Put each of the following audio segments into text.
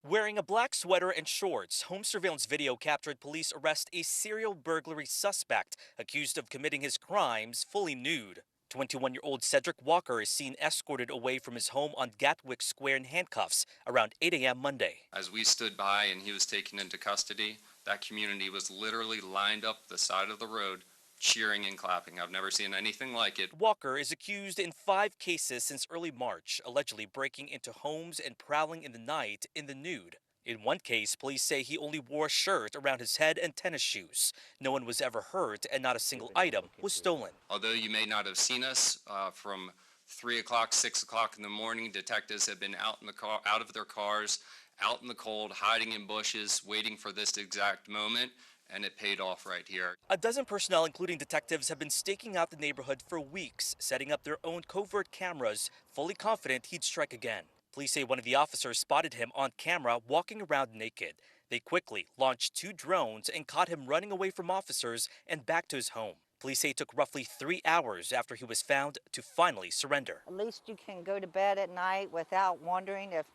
Wearing a black sweater and shorts, home surveillance video captured police arrest a serial burglary suspect accused of committing his crimes fully nude. 21-year-old Cedric Walker is seen escorted away from his home on Gatwick Square in handcuffs around 8 a.m. Monday. As we stood by and he was taken into custody, that community was literally lined up the side of the road, cheering and clapping. I've never seen anything like it. Walker is accused in 5 cases since early March, allegedly breaking into homes and prowling in the night in the nude. In one case, police say he only wore a shirt around his head and tennis shoes. No one was ever hurt and not a single item was stolen. Although you may not have seen us from 3 o'clock, 6 o'clock in the morning, detectives have been out of their cars, out in the cold, hiding in bushes, waiting for this exact moment, and it paid off right here. A dozen personnel, including detectives, have been staking out the neighborhood for weeks, setting up their own covert cameras, fully confident he'd strike again. Police say one of the officers spotted him on camera walking around naked. They quickly launched 2 drones and caught him running away from officers and back to his home. Police say it took roughly 3 hours after he was found to finally surrender. At least you can go to bed at night without wondering if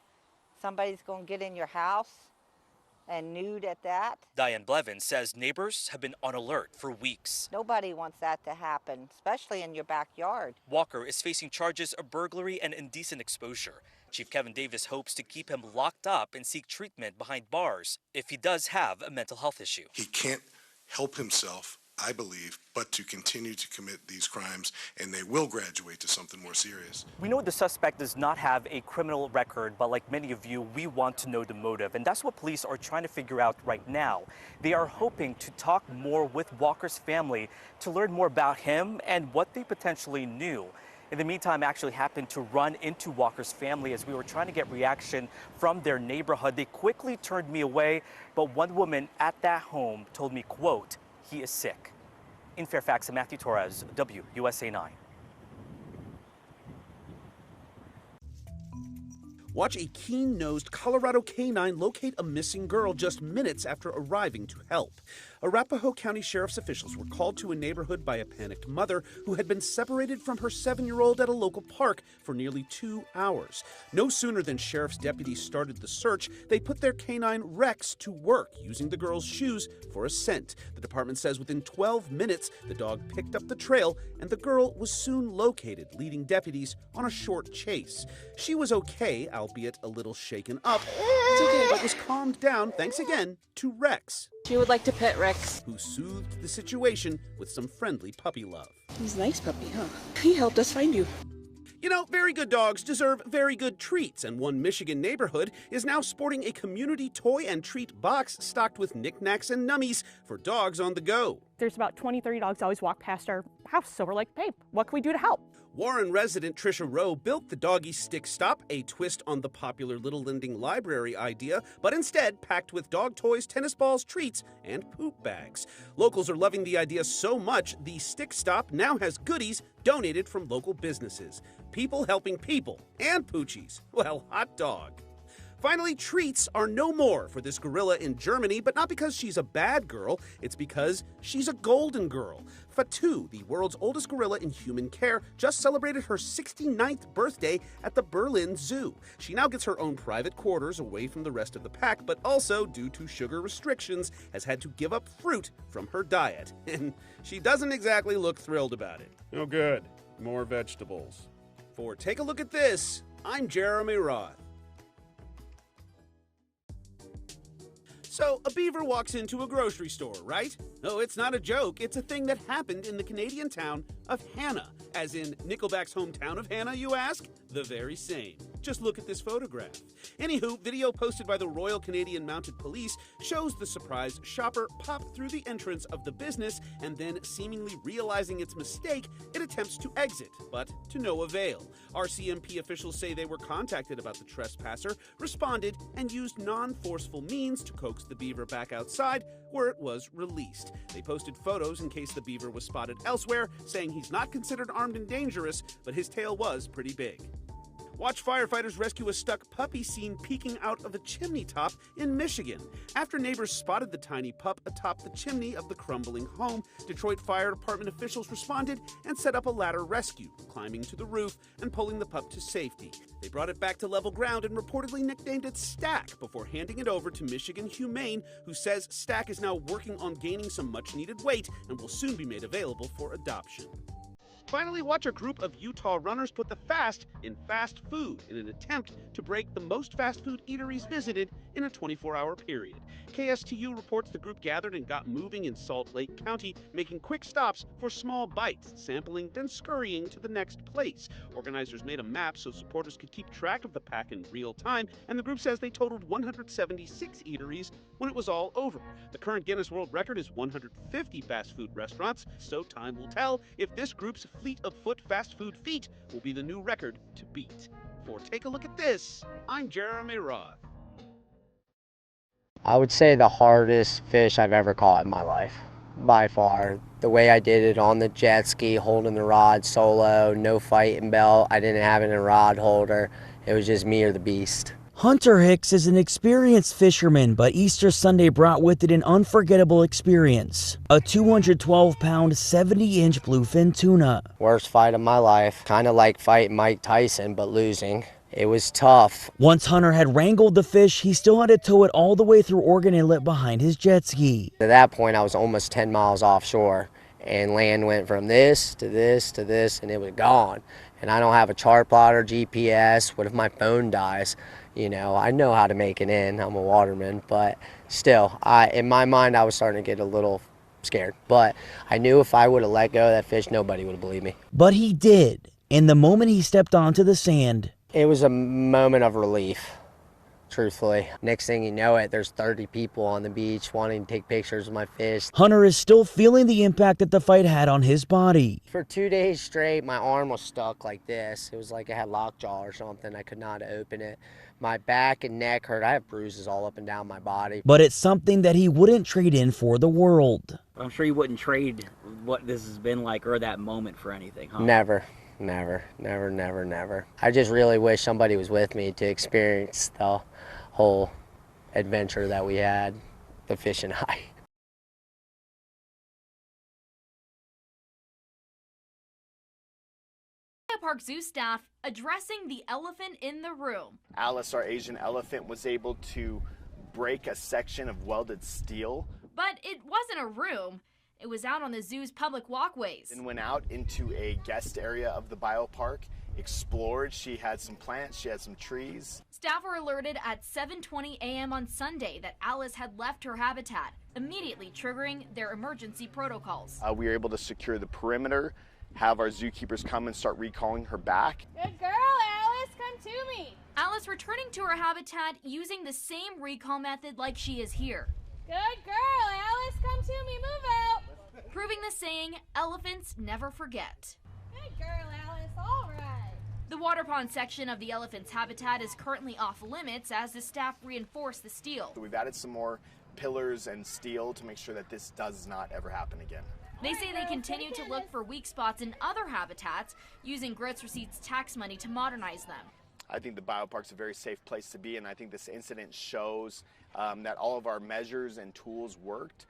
somebody's going to get in your house, and nude at that. Diane Blevins says neighbors have been on alert for weeks. Nobody wants that to happen, especially in your backyard. Walker is facing charges of burglary and indecent exposure. Chief Kevin Davis hopes to keep him locked up and seek treatment behind bars if he does have a mental health issue. He can't help himself, I believe, but to continue to commit these crimes, and they will graduate to something more serious. We know the suspect does not have a criminal record, but like many of you, we want to know the motive, and that's what police are trying to figure out right now. They are hoping to talk more with Walker's family to learn more about him and what they potentially knew. In the meantime, I actually happened to run into Walker's family as we were trying to get reaction from their neighborhood. They quickly turned me away, but one woman at that home told me, quote, "He is sick." In Fairfax, I'm Matthew Torres, WUSA 9. Watch a keen-nosed Colorado canine locate a missing girl just minutes after arriving to help. Arapahoe County Sheriff's officials were called to a neighborhood by a panicked mother who had been separated from her 7-year-old at a local park for nearly 2 hours. No sooner than sheriff's deputies started the search, they put their canine Rex to work, using the girl's shoes for a scent. The department says within 12 minutes, the dog picked up the trail and the girl was soon located, leading deputies on a short chase. She was okay, albeit a little shaken up, but was calmed down thanks again to Rex. She would like to pet Rex, who soothed the situation with some friendly puppy love. He's a nice puppy, huh? He helped us find you. You know, very good dogs deserve very good treats, and one Michigan neighborhood is now sporting a community toy and treat box stocked with knickknacks and nummies for dogs on the go. There's about 20, 30 dogs always walk past our house, so we're like, hey, what can we do to help? Warren resident Trisha Rowe built the Doggy Stick Stop, a twist on the popular Little Lending Library idea, but instead packed with dog toys, tennis balls, treats, and poop bags. Locals are loving the idea so much, the Stick Stop now has goodies donated from local businesses. People helping people, and poochies. Well, hot dog. Finally, treats are no more for this gorilla in Germany, but not because she's a bad girl, it's because she's a golden girl. Fatou, the world's oldest gorilla in human care, just celebrated her 69th birthday at the Berlin Zoo. She now gets her own private quarters away from the rest of the pack, but also, due to sugar restrictions, has had to give up fruit from her diet. And she doesn't exactly look thrilled about it. Oh good, more vegetables. For Take a Look at This, I'm Jeremy Roth. So, a beaver walks into a grocery store, right? Oh, it's not a joke. It's a thing that happened in the Canadian town of Hannah. As in Nickelback's hometown of Hannah, you ask? The very same. Just look at this photograph. Anywho, video posted by the Royal Canadian Mounted Police shows the surprised shopper pop through the entrance of the business and then, seemingly realizing its mistake, it attempts to exit, but to no avail. RCMP officials say they were contacted about the trespasser, responded, and used non-forceful means to coax the beaver back outside, where it was released. They posted photos in case the beaver was spotted elsewhere, saying he's not considered armed and dangerous, but his tail was pretty big. Watch firefighters rescue a stuck puppy seen peeking out of a chimney top in Michigan. After neighbors spotted the tiny pup atop the chimney of the crumbling home, Detroit Fire Department officials responded and set up a ladder rescue, climbing to the roof and pulling the pup to safety. They brought it back to level ground and reportedly nicknamed it Stack before handing it over to Michigan Humane, who says Stack is now working on gaining some much-needed weight and will soon be made available for adoption. Finally, watch a group of Utah runners put the fast in fast food in an attempt to break the most fast food eateries visited in a 24-hour period. KSTU reports the group gathered and got moving in Salt Lake County, making quick stops for small bites, sampling, then scurrying to the next place. Organizers made a map so supporters could keep track of the pack in real time, and the group says they totaled 176 eateries when it was all over. The current Guinness World Record is 150 fast food restaurants, so time will tell if this group's fleet of foot fast food feet will be the new record to beat. For Take a Look at This, I'm Jeremy Roth. I would say the hardest fish I've ever caught in my life, by far. The way I did it on the jet ski, holding the rod solo, no fighting belt, I didn't have any rod holder. It was just me or the beast. Hunter Hicks is an experienced fisherman, but Easter Sunday brought with it an unforgettable experience. A 212-pound, 70-inch bluefin tuna. Worst fight of my life. Kind of like fighting Mike Tyson, but losing. It was tough. Once Hunter had wrangled the fish, he still had to tow it all the way through Oregon Inlet behind his jet ski. At that point, I was almost 10 miles offshore, and land went from this to this to this, and it was gone. And I don't have a chart plotter, GPS. What if my phone dies? You know, I know how to make it in. I'm a waterman, but still, in my mind, I was starting to get a little scared. But I knew if I would have let go of that fish, nobody would have believed me. But he did. And the moment he stepped onto the sand, it was a moment of relief, truthfully. Next thing you know it, there's 30 people on the beach wanting to take pictures of my fish. Hunter is still feeling the impact that the fight had on his body. For 2 days straight, my arm was stuck like this. It was like I had lockjaw or something. I could not open it. My back and neck hurt. I have bruises all up and down my body. But it's something that he wouldn't trade in for the world. I'm sure you wouldn't trade what this has been like or that moment for anything, huh? Never. Never, never, never, never. I just really wish somebody was with me to experience the whole adventure that we had, the fish and I. Park Zoo staff addressing the elephant in the room. Alice, our Asian elephant, was able to break a section of welded steel. But it wasn't a room. It was out on the zoo's public walkways. And went out into a guest area of the biopark, explored. She had some plants, she had some trees. Staff were alerted at 7:20 a.m. on Sunday that Alice had left her habitat, immediately triggering their emergency protocols. We were able to secure the perimeter, have our zookeepers come and start recalling her back. Good girl, Alice, come to me. Alice returning to her habitat using the same recall method like she is here. Good girl, Alice, come to me, move out. Proving the saying, elephants never forget. Good girl, Alice, all right. The water pond section of the elephant's habitat is currently off limits as the staff reinforce the steel. We've added some more pillars and steel to make sure that this does not ever happen again. They say they continue to look for weak spots in other habitats, using Growth Receipts tax money to modernize them. I think the biopark's a very safe place to be, and I think this incident shows that all of our measures and tools worked.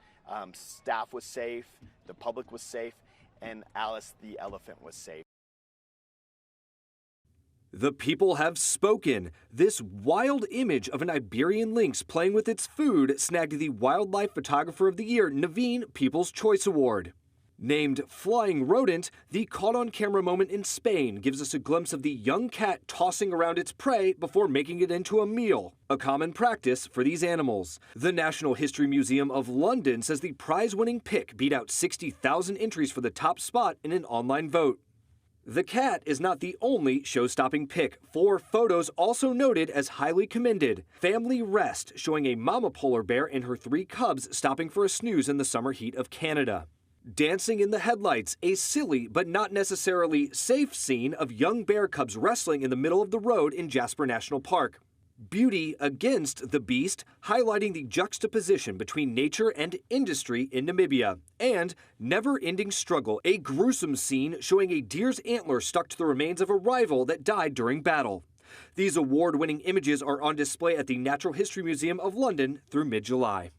Staff was safe, the public was safe, and Alice the elephant was safe. The people have spoken. This wild image of an Iberian lynx playing with its food snagged the Wildlife Photographer of the Year Naveen People's Choice Award. Named Flying Rodent, the caught-on-camera moment in Spain gives us a glimpse of the young cat tossing around its prey before making it into a meal, a common practice for these animals. The National History Museum of London says the prize-winning pick beat out 60,000 entries for the top spot in an online vote. The cat is not the only show-stopping pick. 4 photos also noted as highly commended. Family Rest, showing a mama polar bear and her 3 cubs stopping for a snooze in the summer heat of Canada. Dancing in the Headlights, a silly but not necessarily safe scene of young bear cubs wrestling in the middle of the road in Jasper National Park. Beauty Against the Beast, highlighting the juxtaposition between nature and industry in Namibia. And Never-Ending Struggle, a gruesome scene showing a deer's antler stuck to the remains of a rival that died during battle. These award-winning images are on display at the Natural History Museum of London through mid-July.